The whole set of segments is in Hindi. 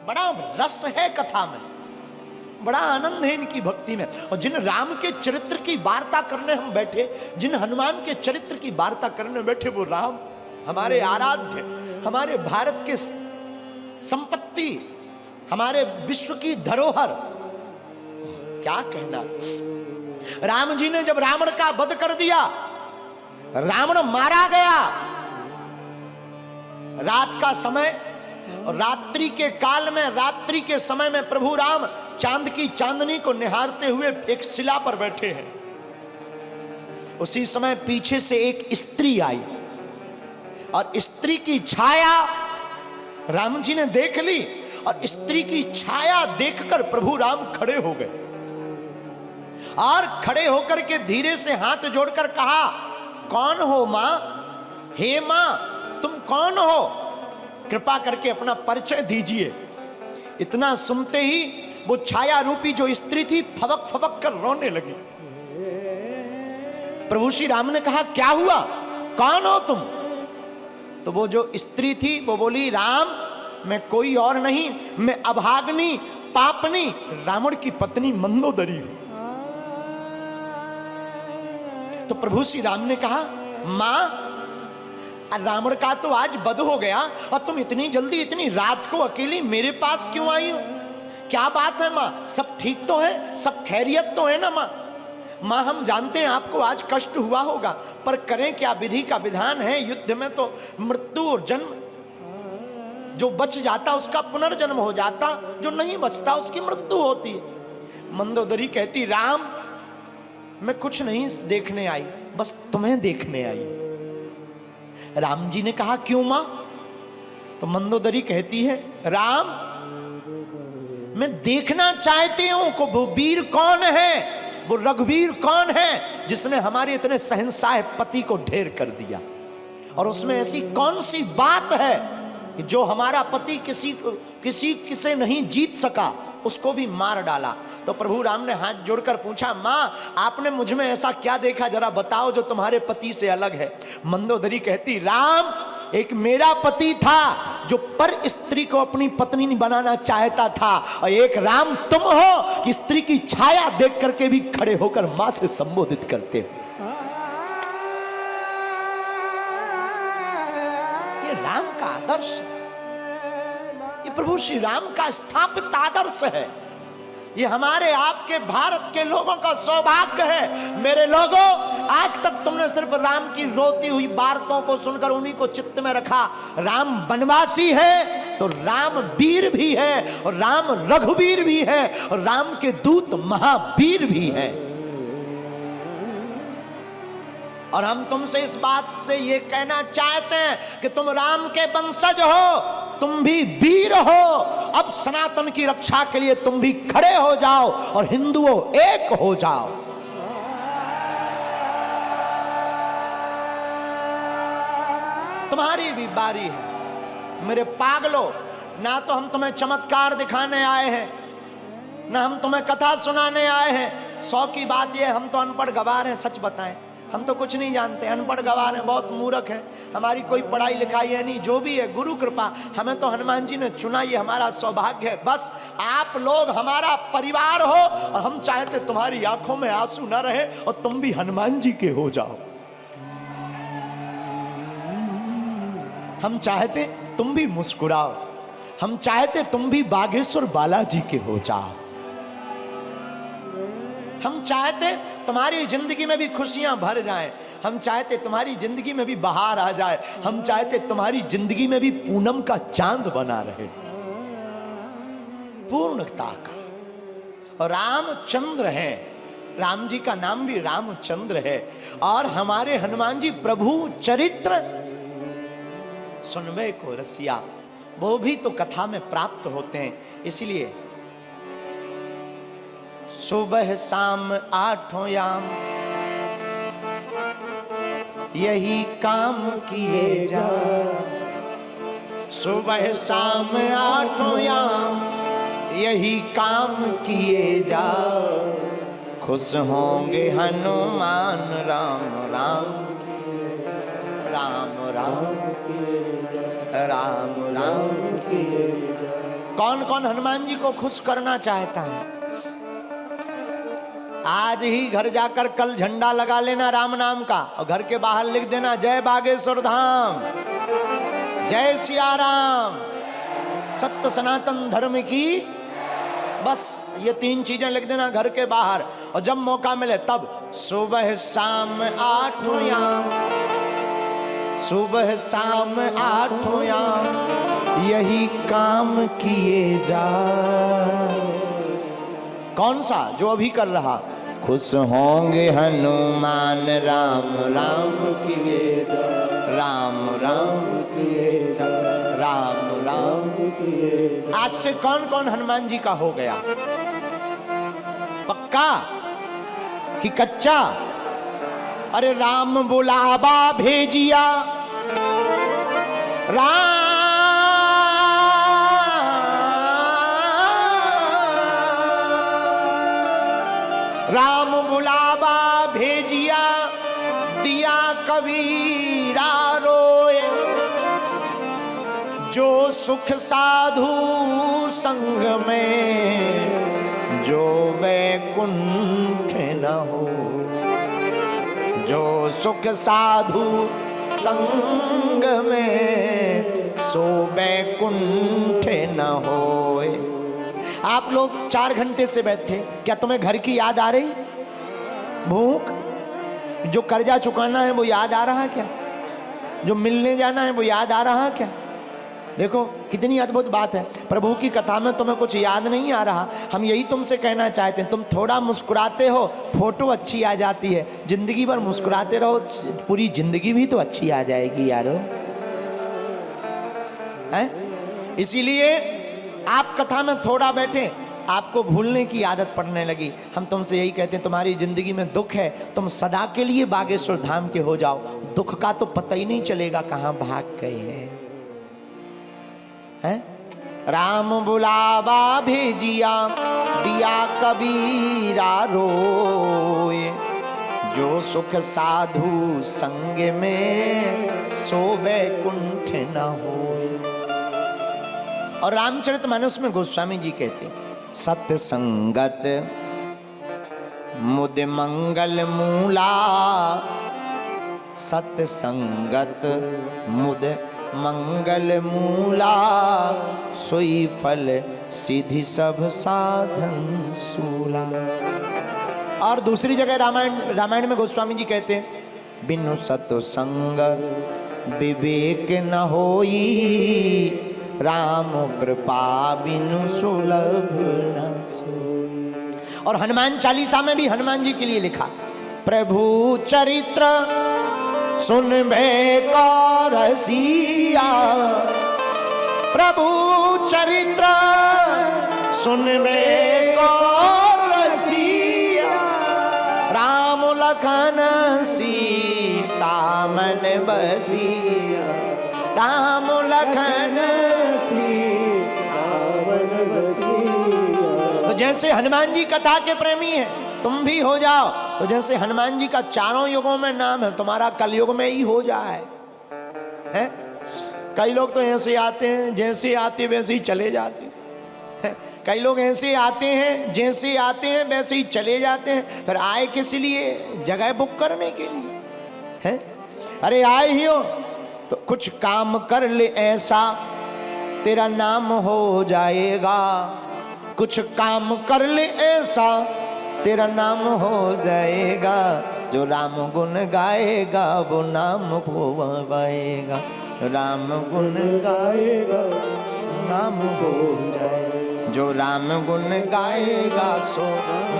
बड़ा रस है कथा में, बड़ा आनंद है इनकी भक्ति में। और जिन राम के चरित्र की वार्ता करने हम बैठे, जिन हनुमान के चरित्र की वार्ता करने बैठे, वो राम हमारे आराध्य, हमारे भारत के संपत्ति, हमारे विश्व की धरोहर, क्या कहना। राम जी ने जब रावण का वध कर दिया, रावण मारा गया, रात का समय और रात्रि के काल में, रात्रि के समय में प्रभु राम चांद की चांदनी को निहारते हुए एक शिला पर बैठे हैं। उसी समय पीछे से एक स्त्री आई और स्त्री की छाया राम जी ने देख ली, और स्त्री की छाया देखकर प्रभु राम खड़े हो गए, और खड़े होकर के धीरे से हाथ जोड़कर कहा, कौन हो मां? हे मां, तुम कौन हो? कृपा करके अपना परिचय दीजिए। इतना सुनते ही वो छाया रूपी जो स्त्री थी फबक फबक कर रोने लगी। प्रभु श्री राम ने कहा, क्या हुआ, कौन हो तुम? तो वो जो स्त्री थी वो बोली, राम मैं कोई और नहीं, मैं अभाग्नि पापनी रावण की पत्नी मंदोदरी हूं। तो प्रभु श्री राम ने कहा, मां रावण का तो आज वध हो गया और तुम इतनी जल्दी इतनी रात को अकेली मेरे पास क्यों आई हो? क्या बात है मां, सब ठीक तो है, सब खैरियत तो है ना मां? मां हम जानते हैं आपको आज कष्ट हुआ होगा, पर करें क्या, विधि का विधान है, युद्ध में तो मृत्यु और जन्म, जो बच जाता उसका पुनर्जन्म हो जाता, जो नहीं बचता उसकी मृत्यु होती है। मंदोदरी कहती, राम मैं कुछ नहीं देखने आई, बस तुम्हें देखने आई। राम जी ने कहा, क्यों मां? तो मंदोदरी कहती है, राम मैं देखना चाहती हूं कि वो वीर कौन है, वो रघुवीर कौन है जिसने हमारे इतने शहंशाह पति को ढेर कर दिया, और उसमें ऐसी कौन सी बात है कि जो हमारा पति किसी नहीं जीत सका, उसको भी मार डाला। तो प्रभु राम ने हाथ जोड़कर पूछा, मां आपने मुझ में ऐसा क्या देखा, जरा बताओ जो तुम्हारे पति से अलग है। मंदोदरी कहती, राम एक मेरा पति था जो पर स्त्री को अपनी पत्नी नहीं बनाना चाहता था, और एक राम तुम हो कि स्त्री की छाया देख करके भी खड़े होकर मां से संबोधित करते हो। ये राम का आदर्श, ये प्रभु श्री राम का स्थापित आदर्श है। ये हमारे आपके भारत के लोगों का सौभाग्य है। मेरे लोगों, आज तक तुमने सिर्फ राम की रोती हुई बातों को सुनकर उन्हीं को चित्त में रखा। राम वनवासी है तो राम वीर भी है, और राम रघुवीर भी है, और राम के दूत महावीर भी है। और हम तुमसे इस बात से ये कहना चाहते हैं कि तुम राम के वंशज हो, तुम भी वीर हो। अब सनातन की रक्षा के लिए तुम भी खड़े हो जाओ और हिंदुओं एक हो जाओ। तुम्हारी भी बारी है मेरे पागलों। ना तो हम तुम्हें चमत्कार दिखाने आए हैं, ना हम तुम्हें कथा सुनाने आए हैं। 100 की बात यह, हम तो अनपढ़ गवार हैं। सच बताएं, हम तो कुछ नहीं जानते, अनपढ़ गवार हैं, बहुत मूर्ख हैं, हमारी कोई पढ़ाई लिखाई है नहीं। जो भी है गुरु कृपा, हमें तो हनुमान जी ने चुना, ये हमारा सौभाग्य है। बस आप लोग हमारा परिवार हो, और हम चाहते तुम्हारी आंखों में आंसू न रहे और तुम भी हनुमान जी के हो जाओ। हम चाहते तुम भी मुस्कुराओ, हम चाहते तुम भी बागेश्वर बालाजी के हो जाओ। हम चाहते तुम्हारी जिंदगी में भी खुशियां भर जाएं, हम चाहते तुम्हारी जिंदगी में भी बहार आ जाए, हम चाहते तुम्हारी जिंदगी में भी पूनम का चांद बना रहे, पूर्णता का। और रामचंद्र है, राम जी का नाम भी रामचंद्र है। और हमारे हनुमान जी प्रभु चरित्र सुनवे को रसिया, वो भी तो कथा में प्राप्त होते हैं। इसलिए सुबह शाम 8 याम यही काम किए जा, सुबह शाम 8 याम यही काम किए जा, खुश होंगे हनुमान राम राम राम राम राम राम। कौन कौन हनुमान जी को खुश करना चाहता है? आज ही घर जाकर कल झंडा लगा लेना राम नाम का, और घर के बाहर लिख देना जय बागेश्वर धाम, जय सिया राम, सत्य सनातन धर्म की। बस ये 3 चीजें लिख देना घर के बाहर, और जब मौका मिले तब सुबह शाम 8 याम, सुबह शाम 8 याम यही काम किए जा। कौन सा? जो अभी कर रहा। खुश होंगे हनुमान राम राम किए जा, राम राम किए जा, राम राम किए जा। आज से कौन कौन हनुमान जी का हो गया? पक्का कि कच्चा? अरे राम बुलावा भेजिया, राम बुलावा भेजिया, दिया कबीरा रोए, जो सुख साधु संग में, जो वैकुंठ न हो, जो सुख साधु संग में, सो वैकुंठ न होए। आप लोग 4 घंटे से बैठे, क्या तुम्हें घर की याद आ रही? भूख? जो कर्जा चुकाना है वो याद आ रहा है क्या? जो मिलने जाना है वो याद आ रहा है क्या? देखो कितनी अद्भुत बात है। प्रभु की कथा में तुम्हें कुछ याद नहीं आ रहा। हम यही तुमसे कहना चाहते हैं, तुम थोड़ा मुस्कुराते हो, फोटो अच्छी आ जाती है। जिंदगी भर मुस्कुराते रहो, पूरी जिंदगी भी तो अच्छी आ जाएगी यारो। हैं? इसीलिए आप कथा में थोड़ा बैठे, आपको भूलने की आदत पड़ने लगी। हम तुमसे यही कहते हैं, तुम्हारी जिंदगी में दुख है, तुम सदा के लिए बागेश्वर धाम के हो जाओ। दुख का तो पता ही नहीं चलेगा कहां भाग गए हैं। राम बुलावा भेजिया, दिया कबीरा रोए, जो सुख साधु संग में, सो वैकुंठ न होए। और रामचरितमानस में गोस्वामी जी कहते हैं, सत्य संगत मुद मंगल मूला, सत्य संगत मुद मंगल मूला, सोई फल सिद्धि सब साधन सूला। और दूसरी जगह रामायण में गोस्वामी जी कहते हैं, बिनु सत्संग विवेक न होई, राम कृपा बिनु सुलभ न सोई। और हनुमान चालीसा में भी हनुमान जी के लिए लिखा, प्रभु चरित्र सुनबे को रसिया, प्रभु चरित्र सुनबे को रसिया, राम लखन सीता मन बसिया, राम लखन सीता मन बसिया। तो जैसे हनुमान जी कथा के प्रेमी हैं, तुम भी हो जाओ। तो जैसे हनुमान जी का चारों युगों में नाम है, तुम्हारा कलयुग में ही हो जाए। हैं? कई लोग तो ऐसे आते हैं, जैसे आते वैसे ही चले जाते हैं। कई लोग ऐसे आते हैं, जैसे आते हैं वैसे ही चले जाते हैं। फिर आए किस लिए? जगह बुक करने के लिए। हैं? अरे आए ही हो तो कुछ काम कर ले ऐसा, तेरा नाम हो जाएगा। कुछ काम कर ले ऐसा, तेरा नाम हो जाएगा। जो राम गुण गाएगा वो नाम पाएगा, राम गुण गाएगा नाम हो जाएगा। जो राम गुण गाएगा सो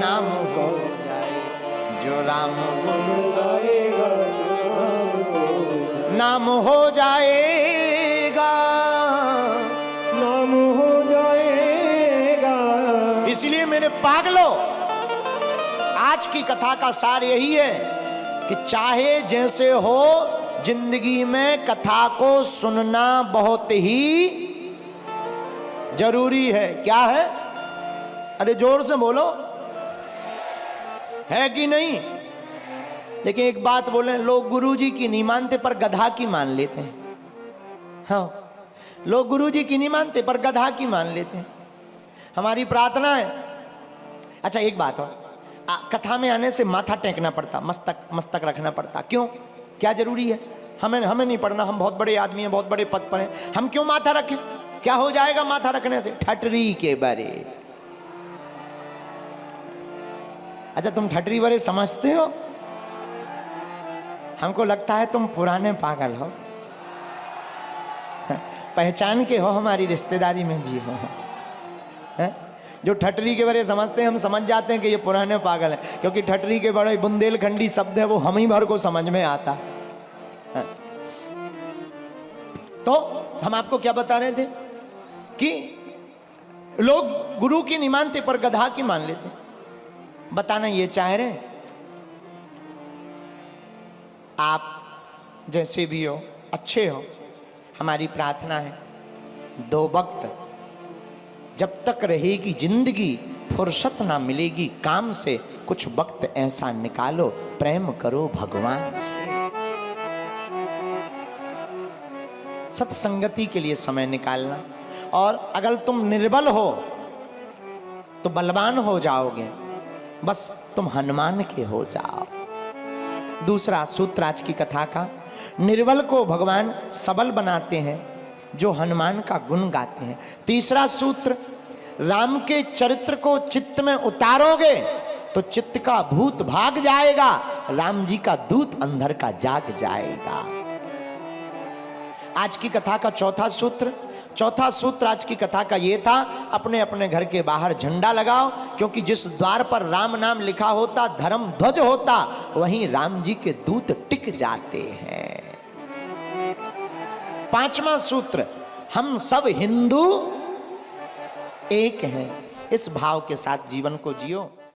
नाम हो जाएगा। जो राम गुण गाएगा नाम हो जाएगा, नाम हो जाएगा। इसलिए मेरे पागलों, आज की कथा का सार यही है कि चाहे जैसे हो, जिंदगी में कथा को सुनना बहुत ही जरूरी है। क्या है? अरे जोर से बोलो, है कि नहीं? लेकिन एक बात बोले, लोग गुरुजी की नहीं मानते पर गधा की मान लेते हैं। हाँ, लोग गुरु जी की नहीं मानते पर गधा की मान लेते हैं। हमारी प्रार्थना है। अच्छा एक बात हो, कथा में आने से माथा टेकना पड़ता, मस्तक रखना पड़ता, क्यों? क्या जरूरी है? हमें नहीं पढ़ना, हम बहुत बड़े आदमी हैं, बहुत बड़े पद पर हैं, हम क्यों माथा रखें? क्या हो जाएगा माथा रखने से? ठटरी के बारे। अच्छा तुम ठटरी बारे समझते हो? हमको लगता है तुम पुराने पागल हो, पहचान के हो, हमारी रिश्तेदारी में भी हो। है? जो ठटरी के बारे समझते हैं हम समझ जाते हैं कि ये पुराने पागल हैं, क्योंकि ठटरी के बड़े बुंदेलखंडी शब्द है, वो हम ही भर को समझ में आता है। तो हम आपको क्या बता रहे थे कि लोग गुरु की नहीं मानते पर गधा की मान लेते। बताना ये चाह रहे आप जैसे भी हो, अच्छे हो, हमारी प्रार्थना है दो वक्त जब तक रहेगी जिंदगी, फुर्सत ना मिलेगी काम से, कुछ वक्त ऐसा निकालो प्रेम करो भगवान से। सत्संगति के लिए समय निकालना। और अगर तुम निर्बल हो तो बलवान हो जाओगे, बस तुम हनुमान के हो जाओ। दूसरा सूत्र आज की कथा का, निर्बल को भगवान सबल बनाते हैं जो हनुमान का गुण गाते हैं। तीसरा सूत्र, राम के चरित्र को चित्त में उतारोगे तो चित्त का भूत भाग जाएगा, राम जी का दूत अंदर का जाग जाएगा। आज की कथा का चौथा सूत्र आज की कथा का ये था, अपने अपने घर के बाहर झंडा लगाओ, क्योंकि जिस द्वार पर राम नाम लिखा होता, धर्म ध्वज होता, वहीं राम जी के दूत टिक जाते हैं। पांचवा सूत्र, हम सब हिंदू एक हैं। इस भाव के साथ जीवन को जियो।